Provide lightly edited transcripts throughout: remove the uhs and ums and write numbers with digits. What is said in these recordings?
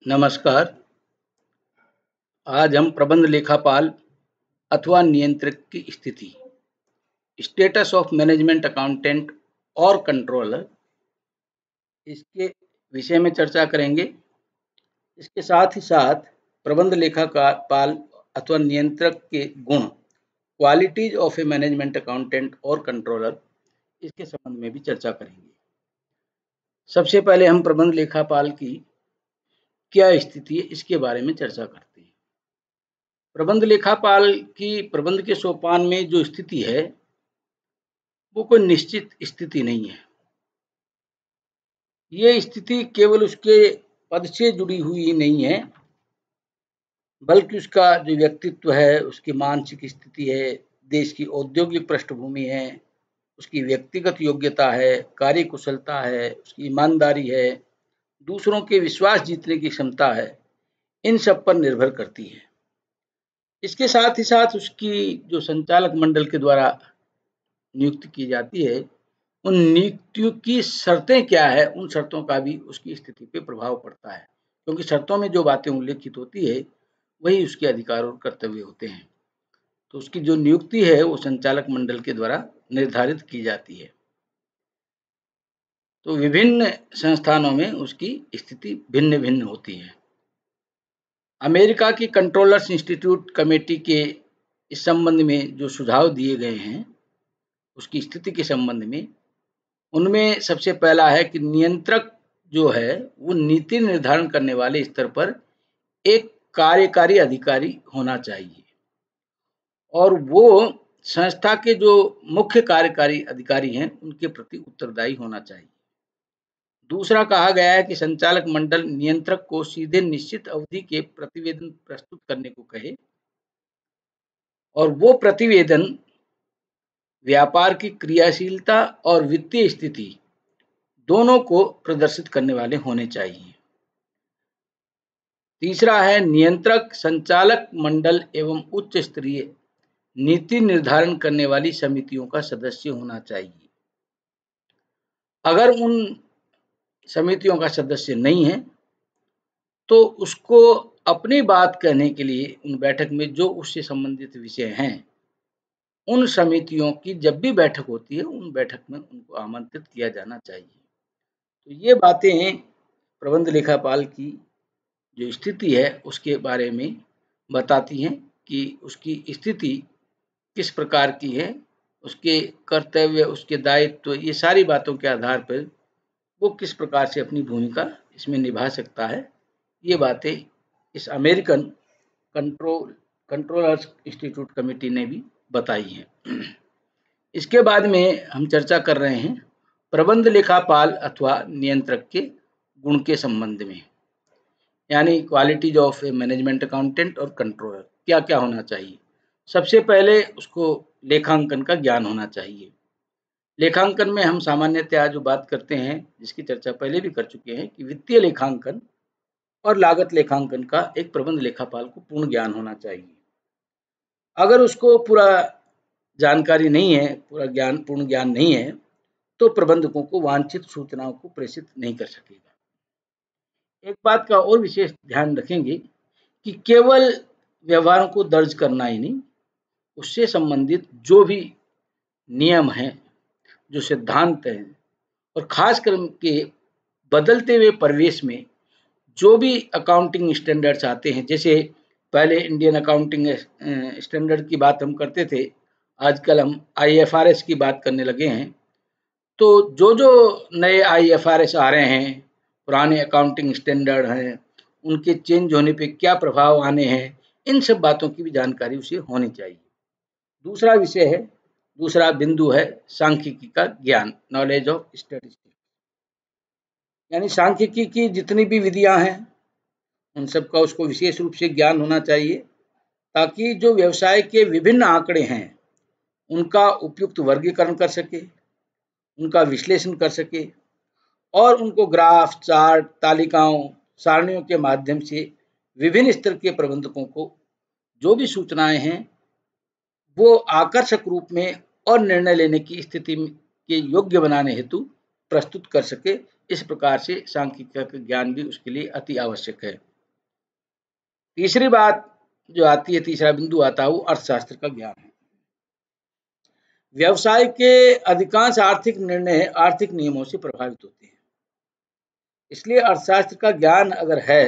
नमस्कार। आज हम प्रबंध लेखापाल अथवा नियंत्रक की स्थिति, स्टेटस ऑफ मैनेजमेंट अकाउंटेंट और कंट्रोलर, इसके विषय में चर्चा करेंगे। इसके साथ ही साथ प्रबंध लेखापाल अथवा नियंत्रक के गुण, qualities of A management accountant और कंट्रोलर, इसके संबंध में भी चर्चा करेंगे। सबसे पहले हम प्रबंध लेखापाल की क्या स्थिति है इसके बारे में चर्चा करते हैं। प्रबंध लेखापाल की प्रबंध के सोपान में जो स्थिति है वो कोई निश्चित स्थिति नहीं है। ये स्थिति केवल उसके पद से जुड़ी हुई नहीं है, बल्कि उसका जो व्यक्तित्व है, उसकी मानसिक स्थिति है, देश की औद्योगिक पृष्ठभूमि है, उसकी व्यक्तिगत योग्यता है, कार्यकुशलता है, उसकी ईमानदारी है, दूसरों के विश्वास जीतने की क्षमता है, इन सब पर निर्भर करती है। इसके साथ ही साथ उसकी जो संचालक मंडल के द्वारा नियुक्ति की जाती है, उन नियुक्तियों की शर्तें क्या है, उन शर्तों का भी उसकी स्थिति पे प्रभाव पड़ता है, क्योंकि शर्तों में जो बातें उल्लेखित होती है वही उसके अधिकार और कर्तव्य होते हैं। तो उसकी जो नियुक्ति है वो संचालक मंडल के द्वारा निर्धारित की जाती है। तो विभिन्न संस्थानों में उसकी स्थिति भिन्न भिन्न होती है। अमेरिका की कंट्रोलर्स इंस्टीट्यूट कमेटी के इस संबंध में जो सुझाव दिए गए हैं उसकी स्थिति के संबंध में, उनमें सबसे पहला है कि नियंत्रक जो है वो नीति निर्धारण करने वाले स्तर पर एक कार्यकारी अधिकारी होना चाहिए और वो संस्था के जो मुख्य कार्यकारी अधिकारी हैं उनके प्रति उत्तरदायी होना चाहिए। दूसरा कहा गया है कि संचालक मंडल नियंत्रक को सीधे निश्चित अवधि के प्रतिवेदन प्रस्तुत करने को कहे और वो प्रतिवेदन व्यापार की क्रियाशीलता और वित्तीय स्थिति दोनों को प्रदर्शित करने वाले होने चाहिए। तीसरा है नियंत्रक संचालक मंडल एवं उच्च स्तरीय नीति निर्धारण करने वाली समितियों का सदस्य होना चाहिए। अगर उन समितियों का सदस्य नहीं है तो उसको अपनी बात कहने के लिए उन बैठक में जो उससे संबंधित विषय हैं, उन समितियों की जब भी बैठक होती है उन बैठक में उनको आमंत्रित किया जाना चाहिए। तो ये बातें प्रबंध लेखापाल की जो स्थिति है उसके बारे में बताती हैं कि उसकी स्थिति किस प्रकार की है, उसके कर्तव्य, उसके दायित्व, ये सारी बातों के आधार पर वो किस प्रकार से अपनी भूमिका इसमें निभा सकता है, ये बातें इस अमेरिकन कंट्रोलर्स इंस्टीट्यूट कमेटी ने भी बताई हैं। इसके बाद में हम चर्चा कर रहे हैं प्रबंध लेखापाल अथवा नियंत्रक के गुण के संबंध में, यानी qualities of A management accountant और कंट्रोलर क्या क्या होना चाहिए। सबसे पहले उसको लेखांकन का ज्ञान होना चाहिए। लेखांकन में हम सामान्यतः जो बात करते हैं, जिसकी चर्चा पहले भी कर चुके हैं, कि वित्तीय लेखांकन और लागत लेखांकन का एक प्रबंध लेखापाल को पूर्ण ज्ञान होना चाहिए। अगर उसको पूरा जानकारी नहीं है, पूर्ण ज्ञान नहीं है, तो प्रबंधकों को वांछित सूचनाओं को प्रेषित नहीं कर सकेगा। एक बात का और विशेष ध्यान रखेंगे कि केवल व्यवहारों को दर्ज करना ही नहीं, उससे संबंधित जो भी नियम हैं, जो सिद्धांत हैं, और खास करके बदलते हुए परिवेश में जो भी अकाउंटिंग स्टैंडर्ड्स आते हैं, जैसे पहले इंडियन अकाउंटिंग स्टैंडर्ड की बात हम करते थे, आजकल हम IFRS की बात करने लगे हैं। तो जो जो नए IFRS आ रहे हैं, पुराने अकाउंटिंग स्टैंडर्ड हैं, उनके चेंज होने पे क्या प्रभाव आने हैं, इन सब बातों की भी जानकारी उसे होनी चाहिए। दूसरा बिंदु है सांख्यिकी का ज्ञान, नॉलेज ऑफ स्टैटिस्टिक्स, यानी सांख्यिकी की जितनी भी विधियां हैं उन सब का उसको विशेष रूप से ज्ञान होना चाहिए, ताकि जो व्यवसाय के विभिन्न आंकड़े हैं उनका उपयुक्त वर्गीकरण कर सके, उनका विश्लेषण कर सके और उनको ग्राफ, चार्ट, तालिकाओं, सारणियों के माध्यम से विभिन्न स्तर के प्रबंधकों को जो भी सूचनाएं हैं वो आकर्षक रूप में और निर्णय लेने की स्थिति के योग्य बनाने हेतु प्रस्तुत कर सके। इस प्रकार से सांख्यिकी का ज्ञान भी उसके लिए अति आवश्यक है। तीसरी बात जो आती है, तीसरा बिंदु आता है, वो अर्थशास्त्र का ज्ञान है। व्यवसाय के अधिकांश आर्थिक निर्णय आर्थिक नियमों से प्रभावित होते हैं, इसलिए अर्थशास्त्र का ज्ञान अगर है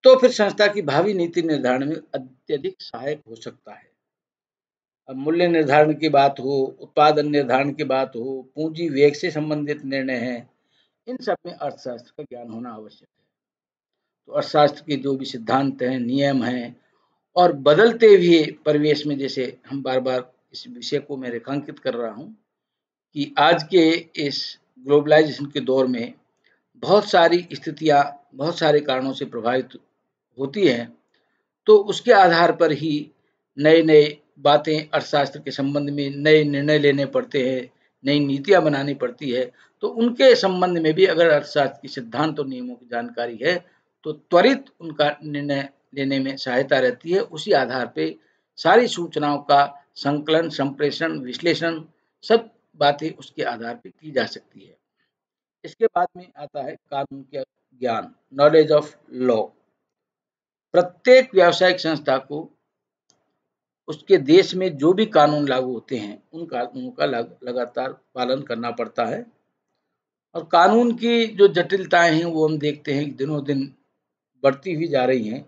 तो फिर संस्था की भावी नीति निर्धारण में अत्यधिक सहायक हो सकता है। अब मूल्य निर्धारण की बात हो, उत्पादन निर्धारण की बात हो, पूंजी व्यय से संबंधित निर्णय हैं, इन सब में अर्थशास्त्र का ज्ञान होना आवश्यक है। तो अर्थशास्त्र के जो भी सिद्धांत हैं, नियम हैं, और बदलते हुए परिवेश में, जैसे हम बार बार इस विषय को मैं रेखांकित कर रहा हूँ कि आज के इस ग्लोबलाइजेशन के दौर में बहुत सारी स्थितियाँ बहुत सारे कारणों से प्रभावित होती हैं, तो उसके आधार पर ही नए नए बातें अर्थशास्त्र के संबंध में नए निर्णय लेने पड़ते हैं, नई नीतियाँ बनानी पड़ती है। तो उनके संबंध में भी अगर अर्थशास्त्र की सिद्धांत और नियमों की जानकारी है तो त्वरित उनका निर्णय लेने में सहायता रहती है। उसी आधार पे सारी सूचनाओं का संकलन, संप्रेषण, विश्लेषण, सब बातें उसके आधार पे की जा सकती है। इसके बाद में आता है कानून का ज्ञान, नॉलेज ऑफ लॉ। प्रत्येक व्यावसायिक संस्था को उसके देश में जो भी कानून लागू होते हैं उन कानूनों का लगातार पालन करना पड़ता है, और कानून की जो जटिलताएं हैं वो हम देखते हैं कि दिनों दिन बढ़ती हुई जा रही हैं।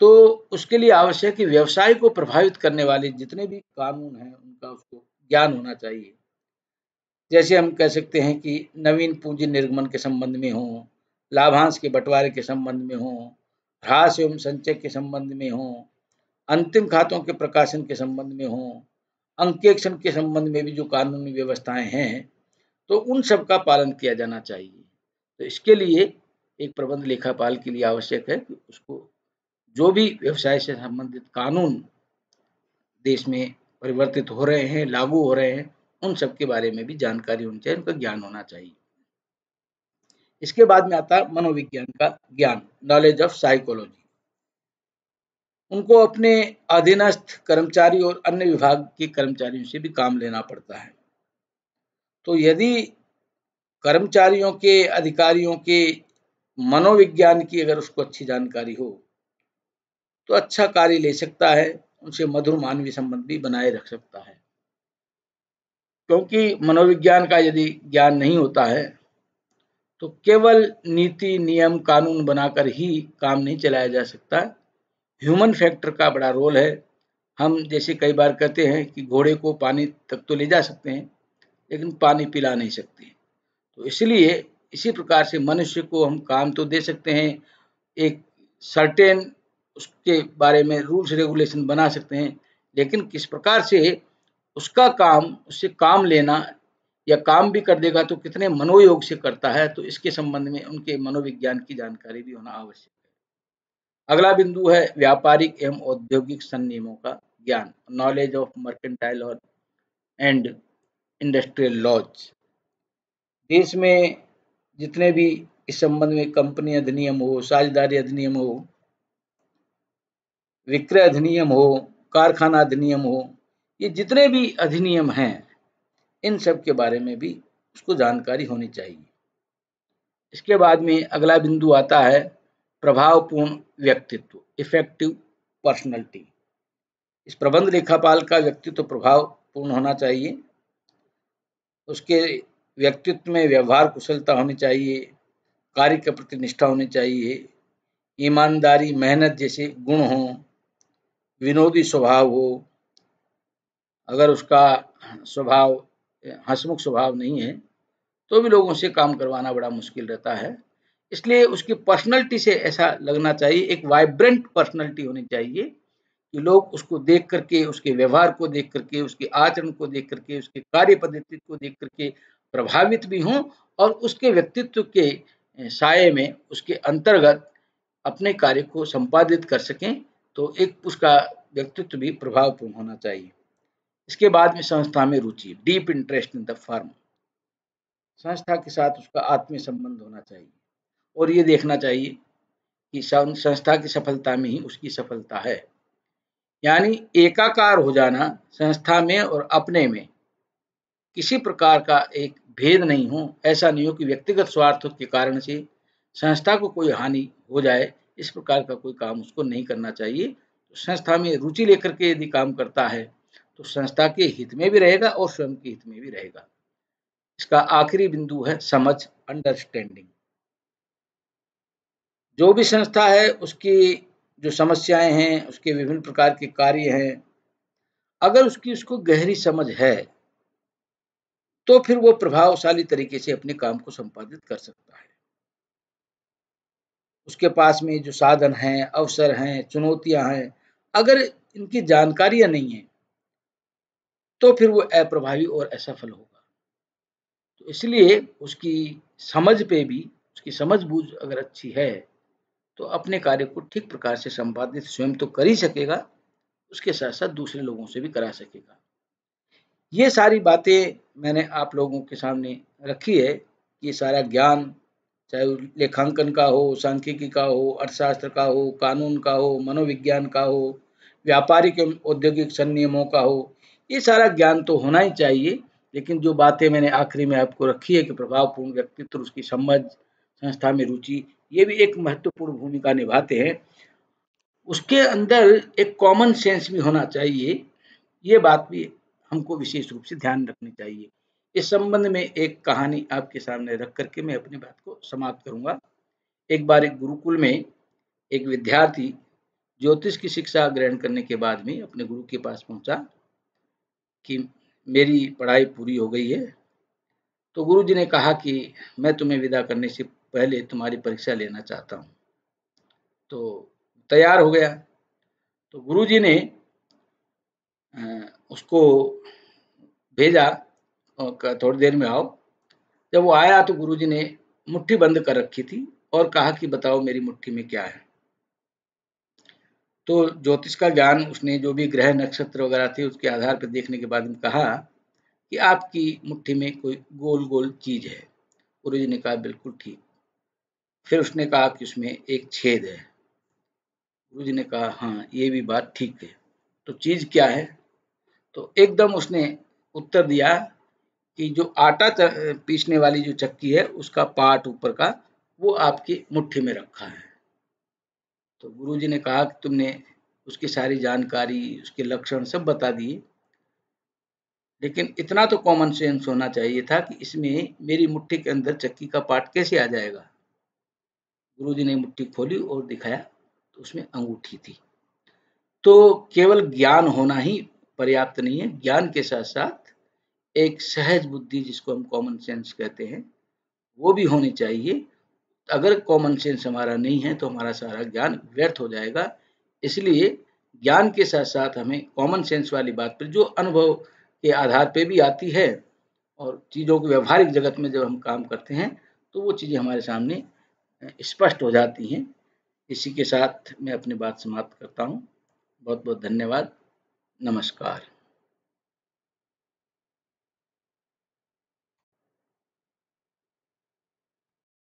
तो उसके लिए आवश्यक है कि व्यवसाय को प्रभावित करने वाले जितने भी कानून हैं उनका उसको ज्ञान होना चाहिए। जैसे हम कह सकते हैं कि नवीन पूंजी निर्गमन के संबंध में हो, लाभांश के बंटवारे के संबंध में हो, ह्रास एवं संचय के संबंध में हो, अंतिम खातों के प्रकाशन के संबंध में हो, अंकेक्षण के संबंध में भी जो कानूनी व्यवस्थाएं हैं, तो उन सब का पालन किया जाना चाहिए। तो इसके लिए एक प्रबंध लेखापाल के लिए आवश्यक है कि उसको जो भी व्यवसाय से संबंधित कानून देश में परिवर्तित हो रहे हैं, लागू हो रहे हैं, उन सब के बारे में भी जानकारी होनी चाहिए, उनका ज्ञान होना चाहिए। इसके बाद में आता है मनोविज्ञान का ज्ञान, नॉलेज ऑफ साइकोलॉजी। उनको अपने अधीनस्थ कर्मचारी और अन्य विभाग के कर्मचारियों से भी काम लेना पड़ता है। तो यदि कर्मचारियों के, अधिकारियों के मनोविज्ञान की अगर उसको अच्छी जानकारी हो तो अच्छा कार्य ले सकता है, उनसे मधुर मानवीय संबंध भी बनाए रख सकता है। क्योंकि मनोविज्ञान का यदि ज्ञान नहीं होता है तो केवल नीति, नियम, कानून बनाकर ही काम नहीं चलाया जा सकता। ह्यूमन फैक्टर का बड़ा रोल है। हम जैसे कई बार कहते हैं कि घोड़े को पानी तक तो ले जा सकते हैं लेकिन पानी पिला नहीं सकते। तो इसलिए इसी प्रकार से मनुष्य को हम काम तो दे सकते हैं, एक सर्टेन उसके बारे में रूल्स रेगुलेशन बना सकते हैं, लेकिन किस प्रकार से उसका काम, उससे काम लेना या काम भी कर देगा तो कितने मनोयोग से करता है, तो इसके संबंध में उनके मनोविज्ञान की जानकारी भी होना आवश्यक है। अगला बिंदु है व्यापारिक एवं औद्योगिक संनियमों का ज्ञान, नॉलेज ऑफ मर्केंटाइल और एंड इंडस्ट्रियल लॉज। देश में जितने भी इस संबंध में कंपनी अधिनियम हो, साझेदारी अधिनियम हो, विक्रय अधिनियम हो, कारखाना अधिनियम हो, ये जितने भी अधिनियम हैं इन सब के बारे में भी उसको जानकारी होनी चाहिए। इसके बाद में अगला बिंदु आता है प्रभावपूर्ण व्यक्तित्व, इफेक्टिव पर्सनैलिटी। इस प्रबंध लेखापाल का व्यक्तित्व प्रभावपूर्ण होना चाहिए। उसके व्यक्तित्व में व्यवहार कुशलता होनी चाहिए, कार्य के प्रति निष्ठा होनी चाहिए, ईमानदारी, मेहनत जैसे गुण हों, विनोदी स्वभाव हो। अगर उसका स्वभाव हंसमुख स्वभाव नहीं है तो भी लोगों से काम करवाना बड़ा मुश्किल रहता है। इसलिए उसकी पर्सनैलिटी से ऐसा लगना चाहिए, एक वाइब्रेंट पर्सनैलिटी होनी चाहिए कि लोग उसको देख करके, उसके व्यवहार को देख करके, उसके आचरण को देख करके, उसके कार्य पद्धति को देख करके प्रभावित भी हों और उसके व्यक्तित्व के साये में, उसके अंतर्गत अपने कार्य को संपादित कर सकें। तो एक उसका व्यक्तित्व भी प्रभावपूर्ण होना चाहिए। इसके बाद में संस्था में रुचि, deep interest in the firm. संस्था के साथ उसका आत्मीय संबंध होना चाहिए और ये देखना चाहिए कि संस्था की सफलता में ही उसकी सफलता है। यानी एकाकार हो जाना, संस्था में और अपने में किसी प्रकार का एक भेद नहीं हो। ऐसा नहीं हो कि व्यक्तिगत स्वार्थ के कारण से संस्था को कोई हानि हो जाए इस प्रकार का कोई काम उसको नहीं करना चाहिए। तो संस्था में रुचि लेकर के यदि काम करता है तो संस्था के हित में भी रहेगा और स्वयं के हित में भी रहेगा। इसका आखिरी बिंदु है समझ, अंडरस्टैंडिंग। जो भी संस्था है उसकी जो समस्याएं हैं, उसके विभिन्न प्रकार के कार्य हैं, अगर उसको गहरी समझ है तो फिर वो प्रभावशाली तरीके से अपने काम को संपादित कर सकता है। उसके पास में जो साधन हैं, अवसर हैं, चुनौतियां हैं, अगर इनकी जानकारियां नहीं है तो फिर वो अप्रभावी और असफल होगा। तो इसलिए उसकी समझ पे भी, उसकी समझ बूझ अगर अच्छी है तो अपने कार्य को ठीक प्रकार से संपादित स्वयं तो कर ही सकेगा, उसके साथ साथ दूसरे लोगों से भी करा सकेगा। ये सारी बातें मैंने आप लोगों के सामने रखी है। ये सारा ज्ञान, चाहे वो लेखांकन का हो, सांख्यिकी का हो, अर्थशास्त्र का हो, कानून का हो, मनोविज्ञान का हो, व्यापारिक एवं औद्योगिक संनियमों का हो, ये सारा ज्ञान तो होना ही चाहिए। लेकिन जो बातें मैंने आखिरी में आपको रखी है कि प्रभावपूर्ण व्यक्तित्व, उसकी समझ, संस्था में रुचि, ये भी एक महत्वपूर्ण भूमिका निभाते हैं। उसके अंदर एक कॉमन सेंस भी होना चाहिए, ये बात भी हमको विशेष रूप से ध्यान रखनी चाहिए। इस संबंध में एक कहानी आपके सामने रख करके मैं अपनी बात को समाप्त करूंगा। एक बार एक गुरुकुल में एक विद्यार्थी ज्योतिष की शिक्षा ग्रहण करने के बाद में अपने गुरु के पास पहुंचा कि मेरी पढ़ाई पूरी हो गई है। तो गुरु जी ने कहा कि मैं तुम्हें विदा करने से पहले तुम्हारी परीक्षा लेना चाहता हूँ। तो तैयार हो गया। तो गुरु जी ने उसको भेजा और थोड़ी देर में आओ। जब वो आया तो गुरुजी ने मुट्ठी बंद कर रखी थी और कहा कि बताओ मेरी मुट्ठी में क्या है। तो ज्योतिष का ज्ञान, उसने जो भी ग्रह नक्षत्र वगैरह थे उसके आधार पर देखने के बाद में कहा कि आपकी मुट्ठी में कोई गोल गोल चीज है। गुरुजी ने कहा बिल्कुल ठीक। फिर उसने कहा कि उसमें एक छेद है। गुरुजी ने कहा हाँ ये भी बात ठीक है, तो चीज क्या है? तो एकदम उसने उत्तर दिया कि जो आटा पीसने वाली जो चक्की है उसका पार्ट ऊपर का वो आपकी मुट्ठी में रखा है। तो गुरुजी ने कहा कि तुमने उसकी सारी जानकारी, उसके लक्षण सब बता दिए, लेकिन इतना तो कॉमन सेंस होना चाहिए था कि इसमें मेरी मुट्ठी के अंदर चक्की का पार्ट कैसे आ जाएगा। गुरुजी ने मुट्ठी खोली और दिखाया तो उसमें अंगूठी थी। तो केवल ज्ञान होना ही पर्याप्त नहीं है, ज्ञान के साथ साथ एक सहज बुद्धि, जिसको हम कॉमन सेंस कहते हैं, वो भी होनी चाहिए। अगर कॉमन सेंस हमारा नहीं है तो हमारा सारा ज्ञान व्यर्थ हो जाएगा। इसलिए ज्ञान के साथ साथ हमें कॉमन सेंस वाली बात पर, जो अनुभव के आधार पे भी आती है, और चीज़ों को व्यवहारिक जगत में जब हम काम करते हैं तो वो चीज़ें हमारे सामने स्पष्ट हो जाती हैं। इसी के साथ मैं अपनी बात समाप्त करता हूँ। बहुत बहुत धन्यवाद। नमस्कार।